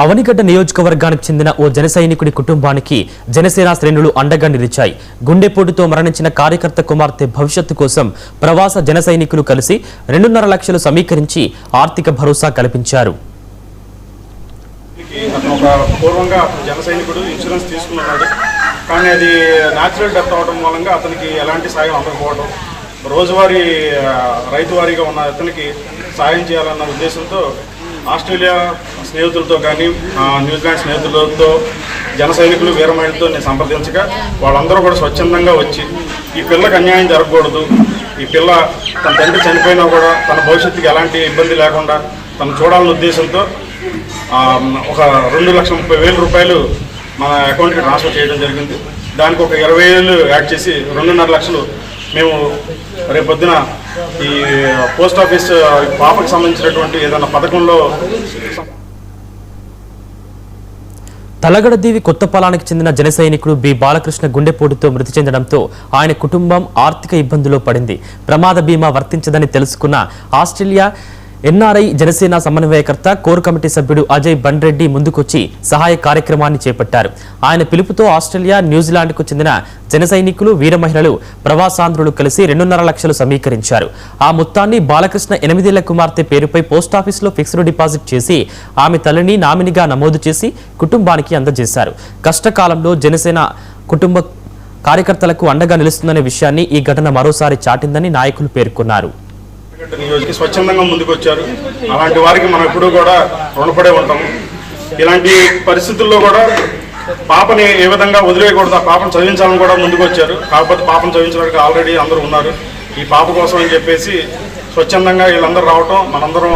అవనిగడ్డ నియోజకవర్గానికి చెందిన ఓ జన సైనికుడి కుటుంబానికి జనసేన శ్రేణులు అండగా నిలిచాయి. గుండెపోటుతో మరణించిన కార్యకర్త కుమార్తె భవిష్యత్తు కోసం ప్రవాస జన సైనికులు కలిసి 2.5 లక్షలు సమీకరించి ఆర్థిక భరోసా కల్పించారు. పూర్వంగా జన సైనికుడు ఇన్సూరెన్స్ తీసుకున్నాడు, కానీ అది న్యాచురల్ డెత్ అవడం మూలంగా అతనికి ఎలాంటి సాయం అందకపోవడం, రోజువారీ రైతు వారీగా ఉన్న అతనికి సాయం చేయాలన్న ఉద్దేశంతో ఆస్ట్రేలియా స్నేహితులతో కానీ న్యూజిలాండ్ స్నేహితులతో జన సైనికులు వీరమహిళతో నేను సంప్రదించగా వాళ్ళందరూ కూడా స్వచ్ఛందంగా వచ్చి ఈ పిల్లకి అన్యాయం జరగకూడదు, ఈ పిల్ల తన తండ్రి చనిపోయినా కూడా తన భవిష్యత్తుకి ఎలాంటి ఇబ్బంది లేకుండా తను చూడాలన్న ఉద్దేశంతో ఒక 2,30,000 రూపాయలు మన అకౌంట్కి ట్రాన్స్ఫర్ చేయడం జరిగింది. దానికి ఒక 20,000 యాడ్ చేసి 2.5 లక్షలు మేము రేపొద్దున ఈ పోస్ట్ ఆఫీస్ పాపకు సంబంధించినటువంటి ఏదైనా పథకంలో. తలగడదీవి కొత్తపాలానికి చెందిన జన సైనికుడు బి బాలకృష్ణ గుండెపోటుతో మృతి చెందడంతో ఆయన కుటుంబం ఆర్థిక ఇబ్బందుల్లో పడింది. ప్రమాద బీమా వర్తించదని తెలుసుకున్న ఆస్ట్రేలియా ఎన్ఆర్ఐ జనసేన సమన్వయకర్త కోర్ కమిటీ సభ్యుడు అజయ్ బండ్రెడ్డి ముందుకొచ్చి సహాయ కార్యక్రమాన్ని చేపట్టారు. ఆయన పిలుపుతో ఆస్ట్రేలియా, న్యూజిలాండ్కు చెందిన జన సైనికులు, వీర మహిళలు, ప్రవాసాంధ్రులు కలిసి 2.5 లక్షలు సమీకరించారు. ఆ మొత్తాన్ని బాలకృష్ణ 8 ఏళ్ల కుమార్తె పేరుపై పోస్టాఫీసులో ఫిక్స్డ్ డిపాజిట్ చేసి ఆమె తల్లిని నామినీగా నమోదు చేసి కుటుంబానికి అందజేశారు. కష్టకాలంలో జనసేన కుటుంబ కార్యకర్తలకు అండగా నిలుస్తుందనే విషయాన్ని ఈ ఘటన మరోసారి చాటిందని నాయకులు పేర్కొన్నారు. నియోజకవర్గం స్వచ్ఛందంగా ముందుకు వచ్చారు. అలాంటి వారికి మనం ఎప్పుడూ కూడా రుణపడే ఉంటాము. ఇలాంటి పరిస్థితుల్లో కూడా పాపని ఏ విధంగా వదిలేయకూడదు, ఆ పాపను చదివించాలని కూడా ముందుకు వచ్చారు. కాకపోతే పాపను చదివించడానికి ఆల్రెడీ అందరూ ఉన్నారు. ఈ పాప కోసం అని చెప్పేసి స్వచ్ఛందంగా వీళ్ళందరూ రావటం మనందరం